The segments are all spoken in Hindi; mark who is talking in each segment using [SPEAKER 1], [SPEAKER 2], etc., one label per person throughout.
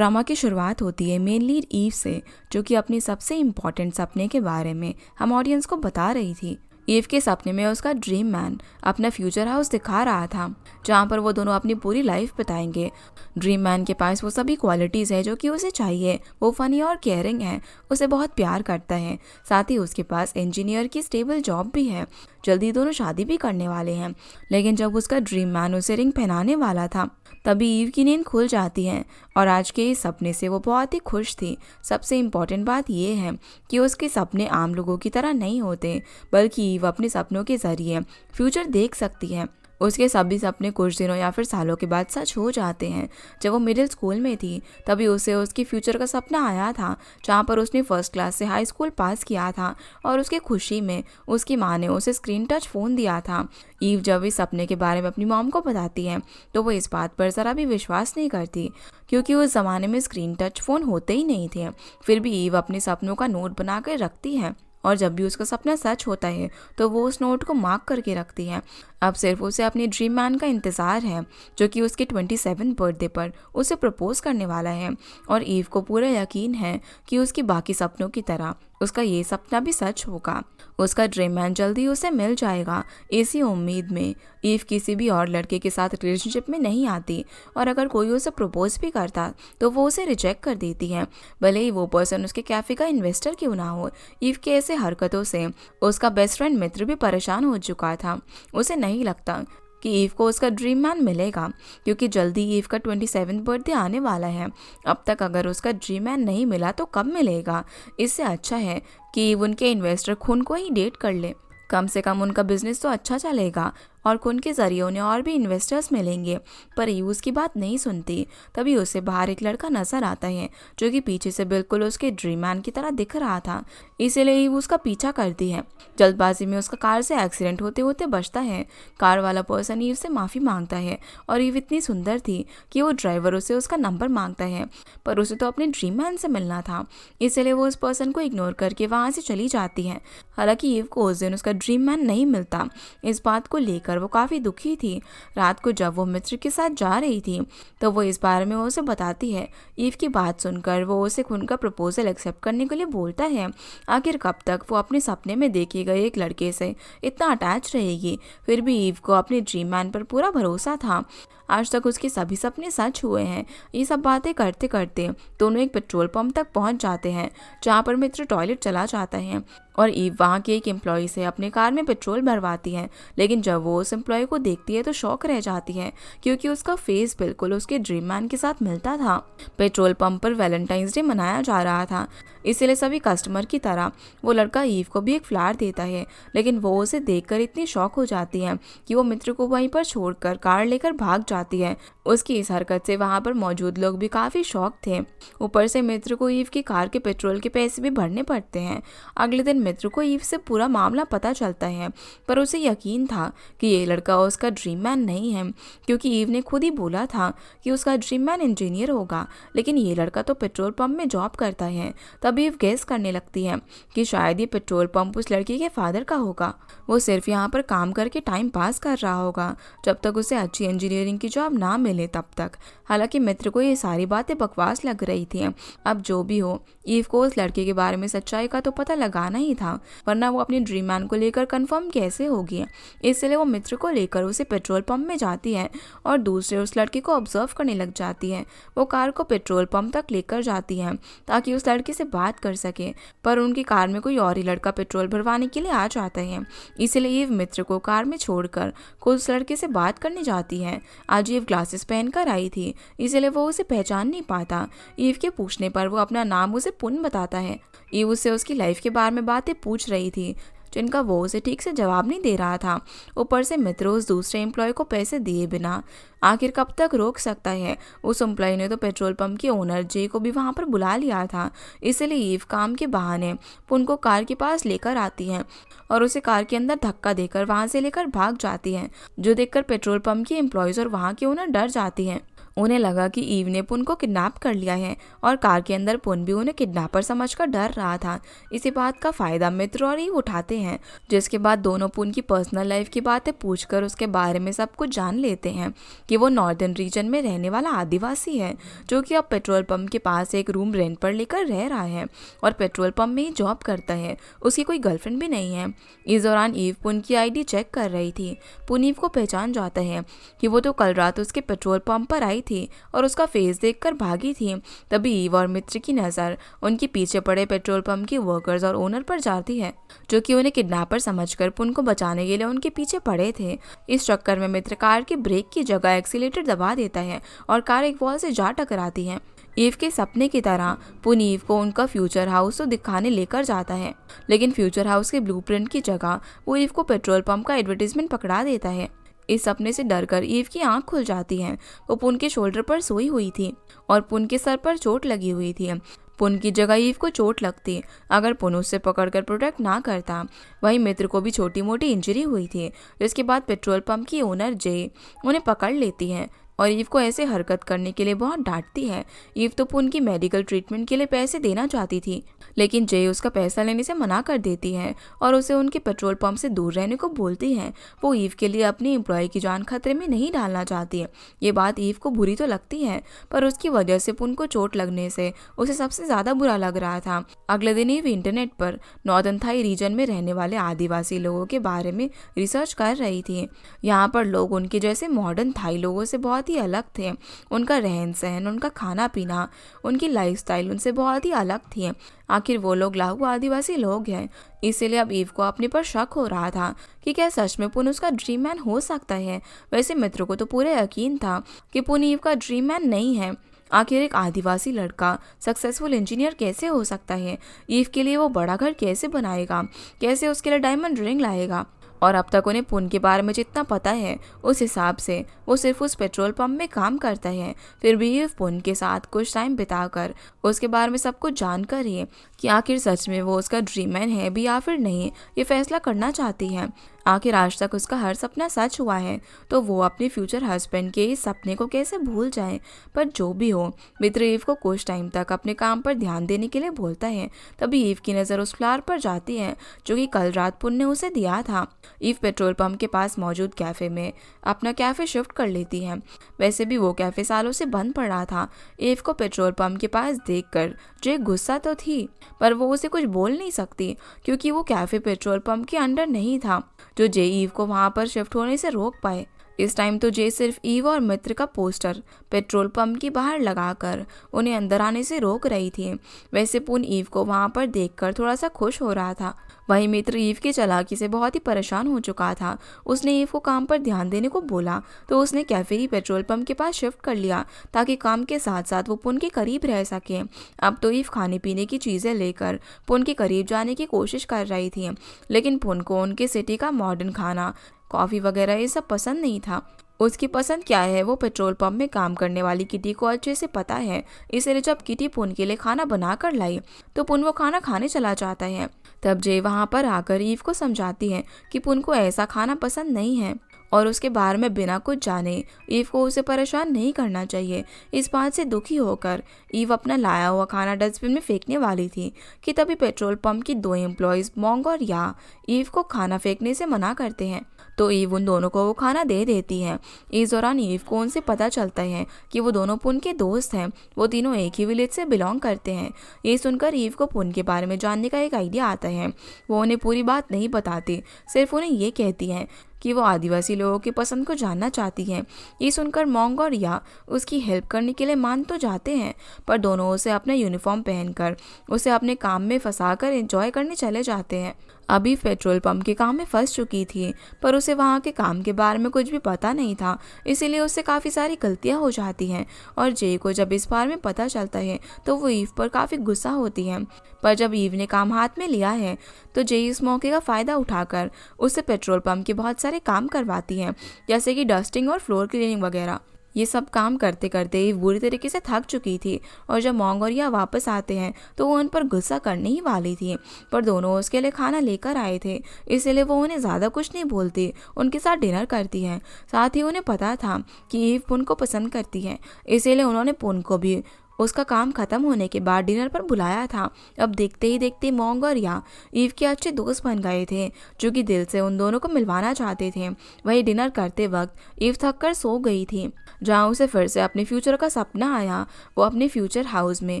[SPEAKER 1] ड्रामा की शुरुआत होती है मेन लीड ईव से, जो कि अपने सबसे इम्पोर्टेंट सपने के बारे में हम ऑडियंस को बता रही थी। ईव के सपने में उसका ड्रीम मैन अपना फ्यूचर हाउस दिखा रहा था, जहाँ पर वो दोनों अपनी पूरी लाइफ बिताएंगे। ड्रीम मैन के पास वो सभी क्वालिटीज़ है जो कि उसे चाहिए। वो फनी और केयरिंग है, उसे बहुत प्यार करता है। साथ ही उसके पास इंजीनियर की स्टेबल जॉब भी है। जल्दी दोनों शादी भी करने वाले हैं। लेकिन जब उसका ड्रीम मैन उसे रिंग पहनाने वाला था, तभी ईव की नींद खुल जाती है और आज के इस सपने से वो बहुत ही खुश थी। सबसे इम्पोर्टेंट बात यह है कि उसके सपने आम लोगों की तरह नहीं होते, बल्कि ईव अपने सपनों के जरिए फ्यूचर देख सकती है। उसके सभी सपने कुछ दिनों या फिर सालों के बाद सच हो जाते हैं। जब वो मिडिल स्कूल में थी, तभी उसे उसकी फ्यूचर का सपना आया था, जहाँ पर उसने फर्स्ट क्लास से हाई स्कूल पास किया था और उसके खुशी में उसकी माँ ने उसे स्क्रीन टच फ़ोन दिया था। ईव जब इस सपने के बारे में अपनी मॉम को बताती है, तो वो इस बात पर ज़रा भी विश्वास नहीं करती, क्योंकि उस ज़माने में स्क्रीन टच फ़ोन होते ही नहीं थे। फिर भी ईव अपने सपनों का नोट बना कर रखती है और जब भी उसका सपना सच होता है तो वो उस नोट को मार्क करके रखती है। अब सिर्फ उसे अपने ड्रीम मैन का इंतज़ार है, जो कि उसके 27 बर्थडे पर उसे प्रपोज करने वाला है। और ईव को पूरा यकीन है कि उसकी बाकी सपनों की तरह उसका ये सपना भी सच होगा। उसका ड्रीम मैन जल्दी उसे मिल जाएगा। इसी उम्मीद में ईव किसी भी और लड़के के साथ रिलेशनशिप में नहीं आती, और अगर कोई उसे प्रपोज भी करता तो वो उसे रिजेक्ट कर देती है, भले ही वो पर्सन उसके कैफे का इन्वेस्टर क्यों ना हो। ईव के ऐसे हरकतों से उसका बेस्ट फ्रेंड मित्र भी परेशान हो चुका था। उसे नहीं लगता कि ईव को उसका ड्रीम मैन मिलेगा, क्योंकि जल्दी ईव का 27 बर्थडे आने वाला है। अब तक अगर उसका ड्रीम मैन नहीं मिला तो कब मिलेगा। इससे अच्छा है कि ईव उनके इन्वेस्टर खुन को ही डेट कर ले। कम से कम उनका बिजनेस तो अच्छा चलेगा और खुन के जरिए उन्हें और भी इन्वेस्टर्स मिलेंगे। पर ईव उसकी बात नहीं सुनती। तभी उसे बाहर एक लड़का नजर आता है, जो कि पीछे से बिल्कुल उसके ड्रीम मैन की तरह दिख रहा था। इसीलिए ईव उसका पीछा करती है। जल्दबाजी में उसका कार से एक्सीडेंट होते होते बचता है। कार वाला पर्सन ईव से माफ़ी मांगता है, और ईव इतनी सुंदर थी कि वो ड्राइवर उसे उसका नंबर मांगता है, पर उसे तो अपने ड्रीम मैन से मिलना था। इसलिए वो उस पर्सन को इग्नोर करके वहाँ से चली जाती है। हालांकि ईव को उस दिन उसका ड्रीम मैन नहीं मिलता। इस बात को लेकर वो काफ़ी दुखी थी। रात को जब वो मित्र के साथ जा रही थी, तो वो इस बारे में उसे बताती है। ईव की बात सुनकर वो उसे खुद का प्रपोजल एक्सेप्ट करने के लिए बोलता है। आखिर कब तक वो अपने सपने में देखे गए एक लड़के से इतना अटैच रहेगी। फिर भी ईव को अपने ड्रीम मैन पर पूरा भरोसा था। आज तक उसके सभी सपने सच हुए हैं। ये सब बातें करते करते दोनों एक पेट्रोल पंप तक पहुंच जाते हैं, जहां पर मित्र टॉयलेट चला जाता है और ईव वहां के एक एम्प्लॉय से अपने कार में पेट्रोल भरवाती है। लेकिन जब वो उस एम्प्लॉय को देखती है तो शॉक रह जाती है, क्योंकि उसका फेस बिल्कुल उसके ड्रीम मैन के साथ मिलता था। पेट्रोल पंप पर वैलेंटाइंस डे मनाया जा रहा था, इसीलिए सभी कस्टमर की तरह वो लड़का ईव को भी एक फ्लावर देता है। लेकिन वो उसे देखकर इतनी शॉक हो जाती है कि वो मित्र को वहीं पर छोड़कर कार लेकर भाग जाती है। उसकी इस हरकत से वहां पर मौजूद लोग भी काफी शॉक थे। ऊपर से मित्र को ईव की कार के पेट्रोल के पैसे भी भरने पड़ते हैं। अगले दिन मित्र को ईव से पूरा मामला पता चलता है, पर उसे यकीन था कि ये लड़का उसका ड्रीम मैन नहीं है, क्योंकि ईव ने खुद ही बोला था कि उसका ड्रीम मैन इंजीनियर होगा। लेकिन ये लड़का तो पेट्रोल पंप में जॉब करता है। तब ईव गेस करने लगती है कि शायद ये पेट्रोल पंप उस लड़की के फादर का होगा। वो सिर्फ यहाँ पर काम करके टाइम पास कर रहा होगा, जब तक उसे अच्छी इंजीनियरिंग की जॉब ना मिले तब तक। हालांकि मित्र को ये सारी बातें बकवास लग रही थी। अब जो भी हो, ईव को उस लड़के के बारे में सच्चाई का तो पता लगाना ही था, वरना वो अपने ड्रीम मैन को लेकर कंफर्म कैसे होगी। इसलिए वो मित्र को लेकर उसे पेट्रोल पंप में जाती है और दूसरे उस लड़के को ऑब्जर्व करने लग जाती है। वो कार को पेट्रोल पंप तक लेकर जाती है ताकि उस लड़के से बात कर सके, पर उनकी कार में कोई और ही लड़का पेट्रोल भरवाने के लिए आ जाता है। इसलिए ईव मित्र को कार में छोड़कर खुद उस लड़के से बात करने जाती है। आज ईव ग्लासेस पहनकर आई थी, इसलिए वो उसे पहचान नहीं पाता। ईव के पूछने पर वो अपना नाम उसे पुन बताता है। ईव उससे उसकी लाइफ के बारे में बातें पूछ रही थी, जिनका वो उसे ठीक से जवाब नहीं दे रहा था। ऊपर से मित्र उस दूसरे एम्प्लॉय को पैसे दिए बिना आखिर कब तक रोक सकता है। उस एम्प्लॉय ने तो पेट्रोल पंप के ओनर जे को भी वहां पर बुला लिया था। इसलिए ईव काम के बहाने पुन को कार के पास लेकर आती है और उसे कार के अंदर धक्का देकर वहां से लेकर भाग जाती है, जो देखकर पेट्रोल पंप के एम्प्लॉयज और वहां के ओनर डर जाती हैं। उन्हें लगा कि ईव ने पुन को किडनैप कर लिया है और कार के अंदर पुन भी उन्हें किडनैपर समझकर डर रहा था। इसी बात का फायदा मित्र और ईव उठाते हैं, जिसके बाद दोनों पुन की पर्सनल लाइफ की बातें पूछकर उसके बारे में सब कुछ जान लेते हैं कि वो नॉर्दर्न रीजन में रहने वाला आदिवासी है जो कि अब पेट्रोल पंप के पास एक रूम रेंट पर लेकर रह रहा है और पेट्रोल पंप में ही जॉब करता है। उसकी कोई गर्लफ्रेंड भी नहीं है। इस दौरान ईव पुन की आईडी चेक कर रही थी। पुन ईव को पहचान जाता है कि वो तो कल रात उसके पेट्रोल पंप पर आई थी और उसका फेस देखकर भागी थी। तभी ईव और मित्र की नज़र उनके पीछे पड़े पेट्रोल पंप की वर्कर्स और ओनर पर जाती है जो कि उन्हें किडनैपर समझकर पुन को बचाने के लिए उनके पीछे पड़े थे। इस चक्कर में मित्र कार की ब्रेक की जगह एक्सीलेटर दबा देता है और कार एक वॉल से जा टकराती है। ईव के सपने की तरह पुन ईव को उनका फ्यूचर हाउस तो दिखाने लेकर जाता है, लेकिन फ्यूचर हाउस के ब्लूप्रिंट की जगह वो ईव को पेट्रोल पंप का एडवर्टीजमेंट पकड़ा देता है। इस सपने से डरकर ईव की आंख खुल जाती है। वो पुन के शोल्डर पर सोई हुई थी और पुन के सर पर चोट लगी हुई थी। पुन की जगह ईव को चोट लगती अगर पुन उससे पकड़कर प्रोटेक्ट ना करता। वहीं मित्र को भी छोटी मोटी इंजरी हुई थी, जिसके बाद पेट्रोल पंप की ओनर जे उन्हें पकड़ लेती है और ईव को ऐसे हरकत करने के लिए बहुत डांटती है। ईव तो पुन की मेडिकल ट्रीटमेंट के लिए पैसे देना चाहती थी, लेकिन जे उसका पैसा लेने से मना कर देती है और उसे उनके पेट्रोल पंप से दूर रहने को बोलती है। वो ईव के लिए अपनी एम्प्लॉय की जान खतरे में नहीं डालना चाहती है। ये बात ईव को बुरी तो लगती है, पर उसकी वजह से पुन को चोट लगने से उसे सबसे ज्यादा बुरा लग रहा था। अगले दिन ईव इंटरनेट पर नॉर्दर्न थाई रीजन में रहने वाले आदिवासी लोगों के बारे में रिसर्च कर रही थी। यहाँ पर लोग उनके जैसे मॉडर्न थाई लोगों से बहुत ही अलग थे। उनका रहन सहन, उनका खाना पीना, उनकी लाइफस्टाइल उनसे बहुत ही अलग थी। आखिर वो लोग लाहू आदिवासी लोग हैं। इसीलिए अब ईव को अपने पर शक हो रहा था कि क्या सच में पुन उसका ड्रीम मैन हो सकता है। वैसे मित्र को तो पूरा यकीन था कि पुन ईव का ड्रीम मैन नहीं है। आखिर एक आदिवासी लड़का सक्सेसफुल इंजीनियर कैसे हो सकता है? ईव के लिए वो बड़ा घर कैसे बनाएगा? कैसे उसके लिए डायमंड रिंग लाएगा? और अब तक उन्हें पुन के बारे में जितना पता है उस हिसाब से वो सिर्फ उस पेट्रोल पंप में काम करता है। फिर भी ईव पुन के साथ कुछ टाइम बिताकर उसके बारे में सब कुछ जानकर ही कि आखिर सच में वो उसका ड्रीम मैन है भी या फिर नहीं, ये फैसला करना चाहती है। आखिर आज तक उसका हर सपना सच हुआ है, तो वो अपने फ्यूचर हस्बैंड के इस सपने को कैसे भूल जाए। पर जो भी हो, मित्र ईव को कुछ टाइम तक अपने काम पर ध्यान देने के लिए बोलता है। तभी ईव की नज़र उस फ्लावर पर जाती है जो कि कल रात पुन ने उसे दिया था। ईव पेट्रोल पंप के पास मौजूद कैफे में अपना कैफे शिफ्ट कर लेती है। वैसे भी वो कैफे सालों से बंद पड़ा था। ईव को पेट्रोल पंप के पास देखकर जे गुस्सा तो थी, पर वो उसे कुछ बोल नहीं सकती क्योंकि वो कैफे पेट्रोल पंप के अंडर नहीं था जो जे ईव को वहां पर शिफ्ट होने से रोक पाए। इस टाइम तो जे सिर्फ ईव और मित्र का पोस्टर पेट्रोल पंप के बाहर लगाकर उन्हें अंदर आने से रोक रही थी। वैसे पुन ईव को वहां पर देखकर थोड़ा सा खुश हो रहा था। वहीं मित्र ईव की चालाकी से बहुत ही परेशान हो चुका था। उसने ईव को काम पर ध्यान देने को बोला तो उसने कैफे ही पेट्रोल पंप के पास शिफ्ट कर लिया ताकि काम के साथ साथ वो पुन के करीब रह सके। अब तो ईव खाने पीने की चीज़ें लेकर पुन के करीब जाने की कोशिश कर रही थी, लेकिन पुन को उनके सिटी का मॉडर्न खाना, कॉफ़ी वगैरह ये सब पसंद नहीं था। उसकी पसंद क्या है वो पेट्रोल पंप में काम करने वाली किटी को अच्छे से पता है। इसलिए जब किटी पुन के लिए खाना बना कर लाई तो पुन वो खाना खाने चला जाता है। तब जे वहाँ पर आकर ईव को समझाती है कि पुन को ऐसा खाना पसंद नहीं है और उसके बारे में बिना कुछ जाने ईव को उसे परेशान नहीं करना चाहिए। इस बात से दुखी होकर ईव अपना लाया हुआ खाना डस्टबिन में फेंकने वाली थी कि तभी पेट्रोल पंप की दो एम्प्लॉयज़ मोंग और या ईव को खाना फेंकने से मना करते हैं, तो ईव उन दोनों को वो खाना दे देती है। इस दौरान ईव को उनसे पता चलता है कि वो दोनों पुन के दोस्त हैं। वो तीनों एक ही विलेज से बिलोंग करते हैं। ये सुनकर ईव को पुन के बारे में जानने का एक आइडिया आता है। वो उन्हें पूरी बात नहीं बताती, सिर्फ उन्हें ये कहती है कि वो आदिवासी लोगों की पसंद को जानना चाहती है। ये सुनकर मोंग और या उसकी हेल्प करने के लिए मान तो जाते हैं, पर दोनों उसे अपना यूनिफॉर्म पहनकर उसे अपने काम में फंसाकर एंजॉय करने चले जाते हैं। अभी पेट्रोल पंप के काम में फंस चुकी थी, पर उसे वहाँ के काम के बारे में कुछ भी पता नहीं था, इसीलिए उससे काफ़ी सारी गलतियाँ हो जाती हैं। और जे को जब इस बारे में पता चलता है तो वो ईव पर काफ़ी गुस्सा होती है। पर जब ईव ने काम हाथ में लिया है तो जे इस मौके का फ़ायदा उठाकर उससे पेट्रोल पंप के बहुत सारे काम करवाती है, जैसे कि डस्टिंग और फ्लोर क्लीनिंग वगैरह। ये सब काम करते करते ईव बुरी तरीके से थक चुकी थी और जब मोंग और या वापस आते हैं तो वो उन पर गुस्सा करने ही वाली थी, पर दोनों उसके लिए खाना लेकर आए थे, इसलिए वो उन्हें ज़्यादा कुछ नहीं बोलती, उनके साथ डिनर करती है। साथ ही उन्हें पता था कि ईव पुन को पसंद करती है, इसीलिए उन्होंने पुन को भी उसका काम खत्म होने के बाद डिनर पर बुलाया था। अब देखते ही देखते मोंग और या ईव के अच्छे दोस्त बन गए थे, जो कि दिल से उन दोनों को मिलवाना चाहते थे। वही डिनर करते वक्त ईव थक कर सो गई थी, जहाँ उसे फिर से अपने फ्यूचर का सपना आया। वो अपने फ्यूचर हाउस में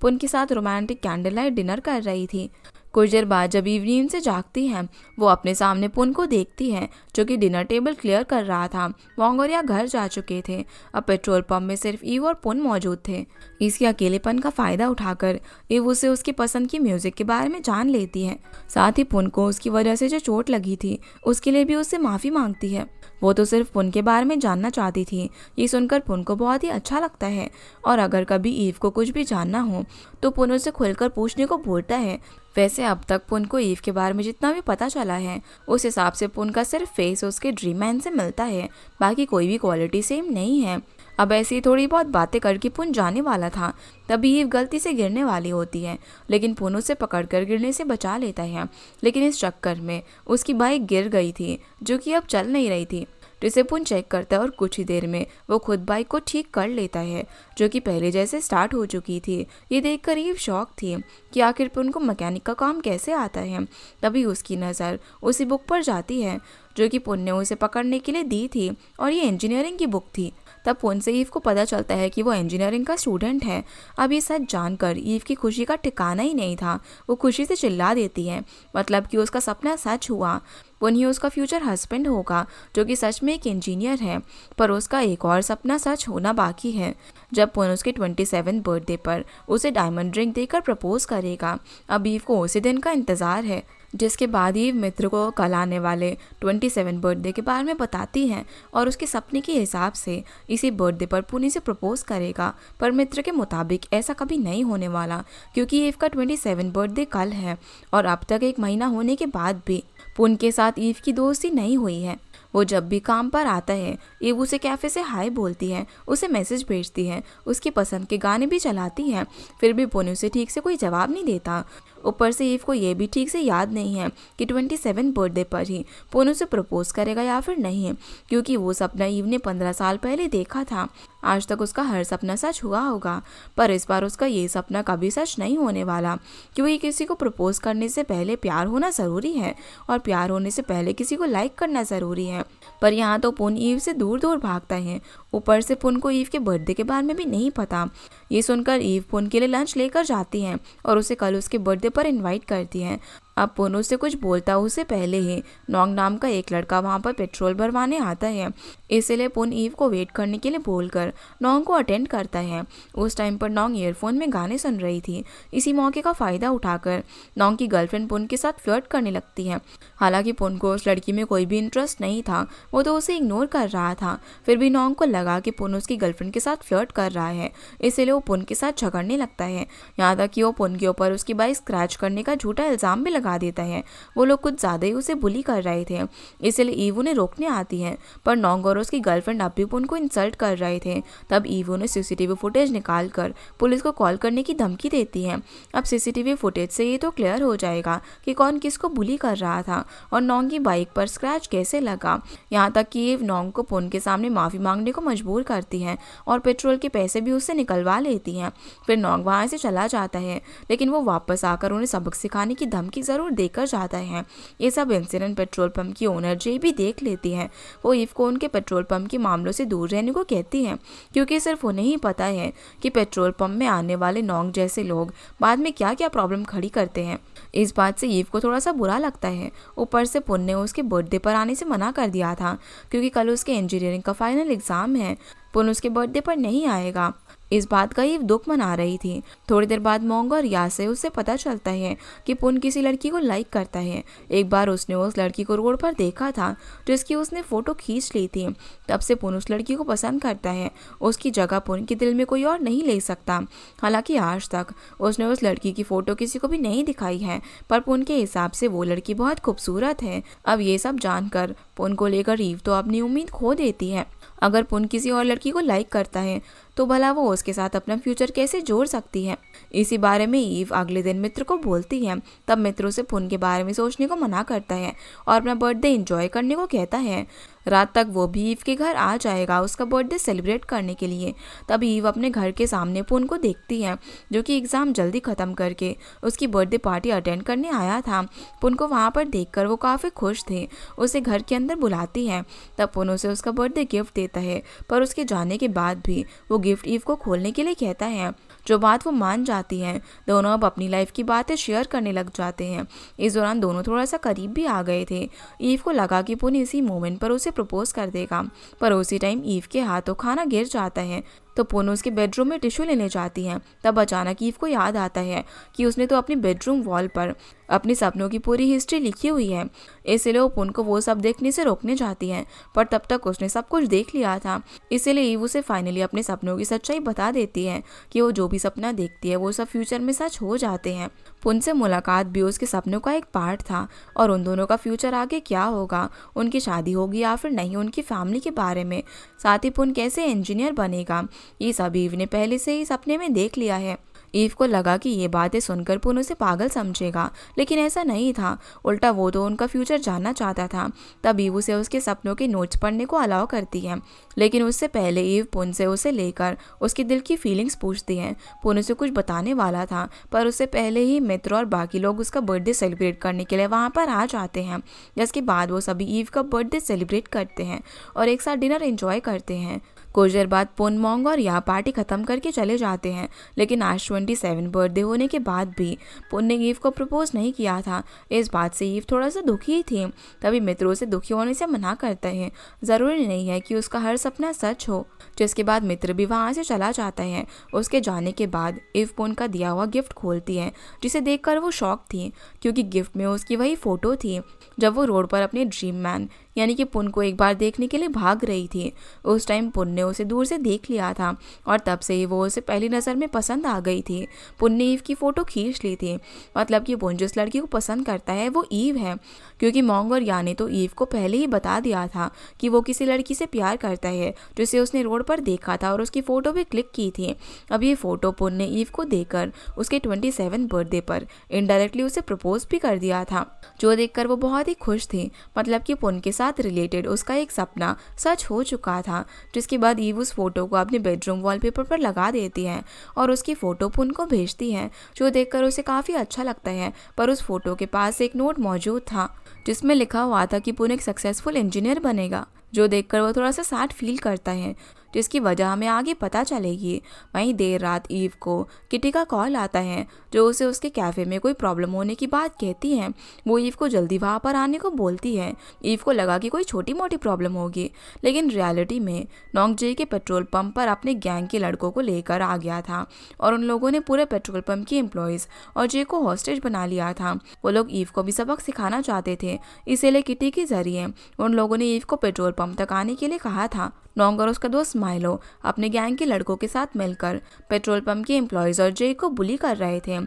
[SPEAKER 1] पुन के साथ रोमांटिक कैंडल लाइट डिनर कर रही थी। कुछ देर बाद जब ईव नींद से जागती है, वो अपने सामने पुन को देखती है, जो कि डिनर टेबल क्लियर कर रहा था। मोंग और या घर जा चुके थे। अब पेट्रोल पंप में सिर्फ ईव और पुन मौजूद थे। इसके अकेलेपन का फायदा उठाकर ईव उसे उसकी पसंद की म्यूजिक के बारे में जान लेती है। साथ ही पुन को उसकी वजह से जो चोट लगी थी उसके लिए भी उससे माफी मांगती है। वो तो सिर्फ पुन के बारे में जानना चाहती थी। ये सुनकर पुन को बहुत ही अच्छा लगता है और अगर कभी ईव को कुछ भी जानना हो तो पुन उसे खुलकर पूछने को बोलता है। वैसे अब तक पुन को ईव के बारे में जितना भी पता चला है उस हिसाब से पुन का सिर्फ फेस उसके ड्रीम मैन से मिलता है, बाकी कोई भी क्वालिटी सेम नहीं है। अब ऐसी थोड़ी बहुत बातें करके पुन जाने वाला था, तभी ईव गलती से गिरने वाली होती है, लेकिन पुन उसे पकड़कर गिरने से बचा लेता है। लेकिन इस चक्कर में उसकी बाइक गिर गई थी, जो कि अब चल नहीं रही थी, जिसे पुन चेक करता है और कुछ ही देर में वो खुद बाइक को ठीक कर लेता है, जो कि पहले जैसे स्टार्ट हो चुकी थी। ये देखकर ईव शॉक थी कि आखिर पुन को मैकेनिक का काम कैसे आता है। तभी उसकी नज़र उसी बुक पर जाती है जो कि पुन ने उसे पकड़ने के लिए दी थी, और ये इंजीनियरिंग की बुक थी। तब पुन से ईव को पता चलता है कि वो इंजीनियरिंग का स्टूडेंट है। अब ये सच जानकर ईव की खुशी का ठिकाना ही नहीं था। वो खुशी से चिल्ला देती है, मतलब कि उसका सपना सच हुआ। पुन ही उसका फ्यूचर हस्बैंड होगा, जो कि सच में एक इंजीनियर है, पर उसका एक और सपना सच होना बाकी है। जब पुन उसके 27 बर्थडे पर उसे डायमंड रिंग देकर प्रपोज करेगा। अब ईव को उसी दिन का इंतज़ार है, जिसके बाद ईव मित्र को कल आने वाले 27 बर्थडे के बारे में बताती है और उसके सपने के हिसाब से इसी बर्थडे पर पुन इसे प्रपोज करेगा। पर मित्र के मुताबिक ऐसा कभी नहीं होने वाला, क्योंकि ईव का 27 बर्थडे कल है और अब तक 1 महीना होने के बाद भी पुन के साथ ईव की दोस्ती नहीं हुई है। वो जब भी काम पर आता है ईव उसे कैफ़े से हाय बोलती है, उसे मैसेज भेजती है, उसकी पसंद के गाने भी चलाती है, फिर भी पुन उसे ठीक से कोई जवाब नहीं देता। ऊपर से ईव को ये भी ठीक से याद नहीं है कि 27 बर्थडे पर ही पुन उसे प्रपोज करेगा या फिर नहीं, क्योंकि वो सपना ईव ने 15 साल पहले देखा था। आज तक उसका हर सपना सच हुआ होगा, पर इस बार उसका ये सपना कभी सच नहीं होने वाला, क्योंकि किसी को प्रपोज करने से पहले प्यार होना ज़रूरी है और प्यार होने से पहले किसी को लाइक करना ज़रूरी है। पर यहाँ तो पुन ईव से दूर दूर भागता है। ऊपर से पुन को ईव के बर्थडे के बारे में भी नहीं पता। ये सुनकर ईव पुन के लिए लंच लेकर जाती है और उसे कल उसके बर्थडे पर इनवाइट करती है। अब पुन उससे कुछ बोलता उससे पहले ही नोंग नाम का एक लड़का वहाँ पर पेट्रोल भरवाने आता है, इसलिए पुन ईव को वेट करने के लिए बोलकर नोंग को अटेंड करता है। उस टाइम पर नोंग ईयरफोन में गाने सुन रही थी। इसी मौके का फ़ायदा उठाकर नोंग की गर्लफ्रेंड पुन के साथ फ्लर्ट करने लगती है। हालांकि पुन को उस लड़की में कोई भी इंटरेस्ट नहीं था, वो तो उसे इग्नोर कर रहा था। फिर भी नोंग को लगा कि पुन उसकी गर्लफ्रेंड के साथ फ्लर्ट कर रहा है, इसलिए वो पुन के साथ झगड़ने लगता है। यहाँ तक कि वो पुन के ऊपर उसकी बाइक स्क्रैच करने का झूठा इल्ज़ाम भी लगा देता है। वो लोग कुछ ज़्यादा ही उसे बुली कर रहे थे, इसलिए ईव उन्हें रोकने आती है, पर नोंग और उसकी गर्लफ्रेंड अब भी पुन को इंसल्ट कर रहे थे। तब ईव उन्हें सीसीटीवी फुटेज निकालकर पुलिस को कॉल करने की धमकी देती है। अब सीसीटीवी फुटेज से ये तो क्लियर हो जाएगा कि कौन किसको बुली कर रहा था और नोंग की बाइक पर स्क्रैच कैसे लगा। यहाँ तक कि ईव नोंग को पुन के सामने माफ़ी मांगने को मजबूर करती है और पेट्रोल के पैसे भी उससे निकलवा लेती हैं। फिर नोंग वहाँ से चला जाता है, लेकिन वो वापस आकर उन्हें सबक सिखाने की धमकी ज़रूर देकर जाता है। ये सब इंसिडेंट पेट्रोल पंप की ओनर जे भी देख लेती है। वो ईव को उनके पेट्रोल पंप के मामलों से दूर रहने को कहती है, क्योंकि सिर्फ उन्हें ही पता है कि पेट्रोल पंप में आने वाले नोंग जैसे लोग बाद में क्या क्या प्रॉब्लम खड़ी करते हैं। इस बात से ईव को थोड़ा सा बुरा लगता है। ऊपर से पुन ने उसके बर्थडे पर आने से मना कर दिया था, क्योंकि कल उसके इंजीनियरिंग का फाइनल एग्जाम है। पुन उसके बर्थडे पर नहीं आएगा। इस बात का ईव दुख मना रही थी। थोड़ी देर बाद मोंग और या से उसे पता चलता है कि पुन किसी लड़की को लाइक करता है। एक बार उसने उस लड़की को रोड पर देखा था, जिसकी उसने फ़ोटो खींच ली थी। तब से पुन उस लड़की को पसंद करता है। उसकी जगह पुन के दिल में कोई और नहीं ले सकता। हालांकि आज तक उसने उस लड़की की फ़ोटो किसी को भी नहीं दिखाई है, पर पुन के हिसाब से वो लड़की बहुत खूबसूरत है। अब ये सब जानकर पुन को लेकर ईव तो अपनी उम्मीद खो देती है। अगर पुन किसी और लड़की को लाइक करता है तो भला वो उसके साथ अपना फ्यूचर कैसे जोड़ सकती है। इसी बारे में ईव अगले दिन मित्र को बोलती है। तब मित्र उसे पुन के बारे में सोचने को मना करता है और अपना बर्थडे एंजॉय करने को कहता है। रात तक वो भी ईव के घर आ जाएगा उसका बर्थडे सेलिब्रेट करने के लिए। तब ईव अपने घर के सामने पुन को देखती है, जो कि एग्ज़ाम जल्दी ख़त्म करके उसकी बर्थडे पार्टी अटेंड करने आया था। पुन को वहाँ पर देखकर वो काफ़ी खुश थे। उसे घर के अंदर बुलाती है। तब पुन उसे उसका बर्थडे गिफ्ट देता है, पर उसके जाने के बाद भी वो गिफ्ट ईव को खोलने के लिए कहता है, जो बात वो मान जाती है। दोनों अब अपनी लाइफ की बातें शेयर करने लग जाते हैं। इस दौरान दोनों थोड़ा सा करीब भी आ गए थे। ईव को लगा कि पुन इसी मोमेंट पर उसे प्रपोज कर देगा, पर उसी टाइम ईव के हाथों खाना गिर जाता है तो पुन उसके बेडरूम में टिश्यू लेने जाती है। तब अचानक ईव को याद आता है कि उसने तो अपनी बेडरूम वॉल पर अपने सपनों की पूरी हिस्ट्री लिखी हुई है। इसलिए वो पुन को वो सब देखने से रोकने जाती है, पर तब तक उसने सब कुछ देख लिया था। इसीलिए ईव उसे फाइनली अपने सपनों की सच्चाई बता देती है कि वो जो भी सपना देखती है वो सब फ्यूचर में सच हो जाते हैं। पुन से मुलाकात भी उसके सपनों का एक पार्ट था और उन दोनों का फ्यूचर आगे क्या होगा, उनकी शादी होगी या फिर नहीं, उनकी फैमिली के बारे में, साथ ही पुन कैसे इंजीनियर बनेगा, ये सब ईव ने पहले से ही सपने में देख लिया है। ईव को लगा कि ये बातें सुनकर पुन उसे पागल समझेगा, लेकिन ऐसा नहीं था। उल्टा वो तो उनका फ्यूचर जानना चाहता था। तब ईव उसे उसके सपनों के नोट्स पढ़ने को अलाउ करती है, लेकिन उससे पहले ईव पुन से उसे लेकर उसके दिल की फीलिंग्स पूछती है। पुन उसे कुछ बताने वाला था, पर उससे पहले ही मित्र और बाकी लोग उसका बर्थडे सेलिब्रेट करने के लिए वहाँ पर आ जाते हैं। जिसके बाद वो सभी ईव का बर्थडे सेलिब्रेट करते हैं और एक साथ डिनर एंजॉय करते हैं। कुछ देर बाद पुन, मोंग और या पार्टी खत्म करके चले जाते हैं, लेकिन आज 27 बर्थडे होने के बाद भी पुन ने ईव को प्रपोज नहीं किया था। इस बात से ईव थोड़ा सा दुखी थी। तभी मित्र उसे दुखी होने से मना करता है। ज़रूरी नहीं है कि उसका हर सपना सच हो। जिसके बाद मित्र भी वहाँ से चला जाता है। उसके जाने के बाद ईव पुन का दिया हुआ गिफ्ट खोलती है, जिसे देखकर वो शॉक थी, क्योंकि गिफ्ट में उसकी वही फ़ोटो थी जब वो रोड पर अपने ड्रीम मैन यानी कि पुन को एक बार देखने के लिए भाग रही थी। उस टाइम पुन ने उसे दूर से देख लिया था और तब से ही वो उसे पहली नज़र में पसंद आ गई थी। पुन ने ईव की फ़ोटो खींच ली थी। मतलब कि पुन जिस लड़की को पसंद करता है वो ईव है, क्योंकि मोंग और या ने तो ईव को पहले ही बता दिया था कि वो किसी लड़की से प्यार करता है, जिसे उसने रोड पर देखा था और उसकी फ़ोटो भी क्लिक की थी। अब ये फ़ोटो पुन ने ईव को देकर उसके 27 बर्थडे पर इनडायरेक्टली उसे प्रपोज भी कर दिया था, जो देखकर वो बहुत ही खुश थी। मतलब कि पुन के साथ रिलेटेड उसका एक सपना सच हो चुका था। जिसके बाद ईव उस फोटो को अपने बेडरूम वॉलपेपर पर लगा देती है और उसकी फ़ोटो पुन को भेजती है, जो देखकर उसे काफ़ी अच्छा लगता है। पर उस फोटो के पास एक नोट मौजूद था जिसमें लिखा हुआ था कि पुन एक सक्सेसफुल इंजीनियर बनेगा, जो देखकर वो थोड़ा सा सैड फील करता है, जिसकी वजह हमें आगे पता चलेगी। वहीं देर रात ईव को किटी का कॉल आता है, जो उसे उसके कैफ़े में कोई प्रॉब्लम होने की बात कहती है। वो ईव को जल्दी वहाँ पर आने को बोलती है। ईव को लगा कि कोई छोटी मोटी प्रॉब्लम होगी, लेकिन रियलिटी में नोंग जे के पेट्रोल पंप पर अपने गैंग के लड़कों को लेकर आ गया था और उन लोगों ने पूरे पेट्रोल पंप के एम्प्लॉयज़ और जे को हॉस्टेज बना लिया था। वो लोग ईव को भी सबक सिखाना चाहते थे, इसीलिए किटी के जरिए उन लोगों ने ईव को पेट्रोल पंप तक आने के लिए कहा था। नोंग और उसका दोस्त माइलो अपने गैंग के लड़कों के साथ मिलकर पेट्रोल पंप के एम्प्लॉयज़ और जे को बुली कर रहे थे,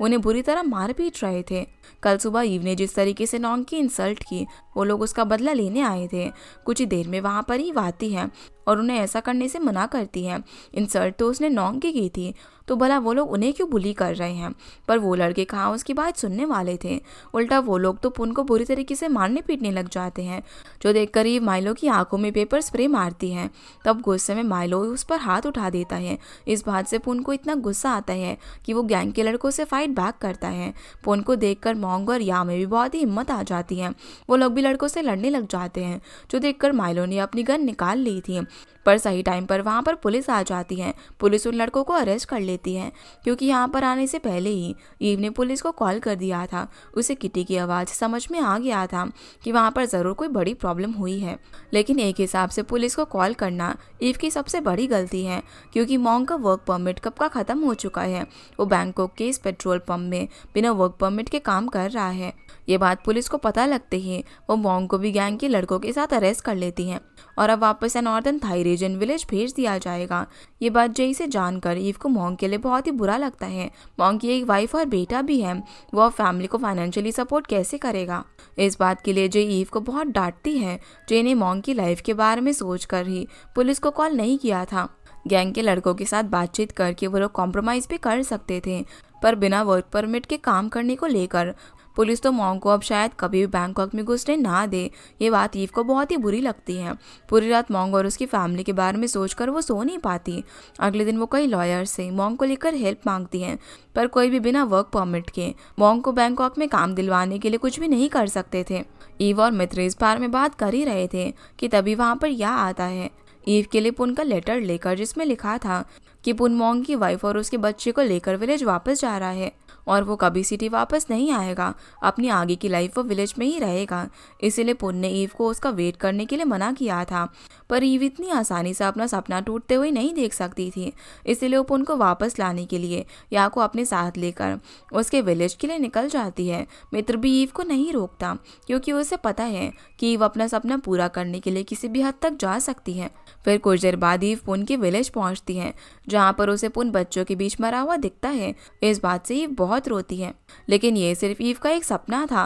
[SPEAKER 1] उन्हें बुरी तरह मार पीट रहे थे। कल सुबह ईव ने जिस तरीके से नोंग की इंसल्ट की, वो लोग उसका बदला लेने आए थे। कुछ ही देर में वहाँ पर ईव आती है और उन्हें ऐसा करने से मना करती है। इंसल्ट तो उसने नोंग की थी, तो भला वो लोग उन्हें क्यों बुली कर रहे हैं। पर वो लड़के कहाँ उसकी बात सुनने वाले थे। उल्टा वो लोग तो पुन को बुरी तरीके से मारने पीटने लग जाते हैं, जो देखकर ईव माइलो की आंखों में पेपर स्प्रे मारती है। तब गुस्से में माइलो उस पर हाथ उठा देता है। इस बात से पुन को इतना गुस्सा आता है कि वो गैंग के लड़कों से फाइट बैक करता है। पुन को देखकर मोंग और या में भी बहुत ही हिम्मत आ जाती है। वो लोग भी लड़कों से लड़ने लग जाते हैं, जो देखकर माइलो ने अपनी गन निकाल ली थी। पर सही टाइम पर वहाँ पर पुलिस आ जाती है। पुलिस उन लड़कों को अरेस्ट कर लेती है, क्योंकि यहाँ पर आने से पहले ही ईव ने पुलिस को कॉल कर दिया था। उसे किटी की आवाज़ समझ में आ गया था कि वहाँ पर ज़रूर कोई बड़ी प्रॉब्लम हुई है। लेकिन एक हिसाब से पुलिस को कॉल करना ईव की सबसे बड़ी गलती है, क्योंकि मोंग का वर्क परमिट कब का ख़त्म हो चुका है। वो बैंकॉक के इस पेट्रोल पंप में बिना वर्क परमिट के काम कर रहा है। ये बात पुलिस को पता लगते ही वो मोंग को भी गैंग के लड़कों के साथ अरेस्ट कर लेती हैं और अब वापस से नॉर्दर्न थाई रीजन विलेज भेज दिया जाएगा। ये बात जेई से जानकर ईव को मॉन्ग के लिए बहुत ही बुरा लगता है। मॉन्ग की एक वाइफ और बेटा भी है, वो अब फैमिली को फाइनेंशियली सपोर्ट कैसे करेगा। इस बात के लिए जेई ईव को बहुत डांटती है। जेई ने मॉन्ग की लाइफ के बारे में सोचकर ही पुलिस को कॉल नहीं किया था। गैंग के लड़कों के साथ बातचीत करके वो लोग कॉम्प्रोमाइज़ भी कर सकते थे, पर बिना वर्क परमिट के काम करने को लेकर पुलिस तो मॉन्ग को अब शायद कभी भी बैंकॉक में घुसने ना दे। ये बात ईव को बहुत ही बुरी लगती है। पूरी रात मॉन्ग और उसकी फैमिली के बारे में सोचकर वो सो नहीं पाती। अगले दिन वो कई लॉयर से मॉन्ग को लेकर हेल्प मांगती हैं, पर कोई भी बिना वर्क परमिट के मॉन्ग को बैंकॉक में काम दिलवाने के लिए कुछ भी नहीं कर सकते थे। ईव और मित्र इस बारे में बात कर ही रहे थे कि तभी वहाँ पर यह आता है ईव के लिए पुन का लेटर लेकर, जिसमें लिखा था कि पुन मॉन्ग की वाइफ और उसके बच्चे को लेकर विलेज वापस जा रहा है और वो कभी सिटी वापस नहीं आएगा। अपनी आगे की लाइफ वो विलेज में ही रहेगा। इसीलिए पुन ने ईव को उसका वेट करने के लिए मना किया था, पर ईव इतनी आसानी से अपना सपना टूटते हुए नहीं देख सकती थी। इसीलिए वो पुन को वापस लाने के लिए या को अपने साथ लेकर उसके विलेज के लिए निकल जाती है। मित्र भी ईव को नहीं रोकता, क्योंकि उसे पता है कि ईव अपना सपना पूरा करने के लिए किसी भी हद तक जा सकती है। फिर कुछ देर बाद ईव पुन के विलेज पहुंचती है, जहाँ पर उसे पुन बच्चों के बीच मरा हुआ दिखता है। इस बात से ईव बहुत रोती है, लेकिन ये सिर्फ ईव का एक सपना था।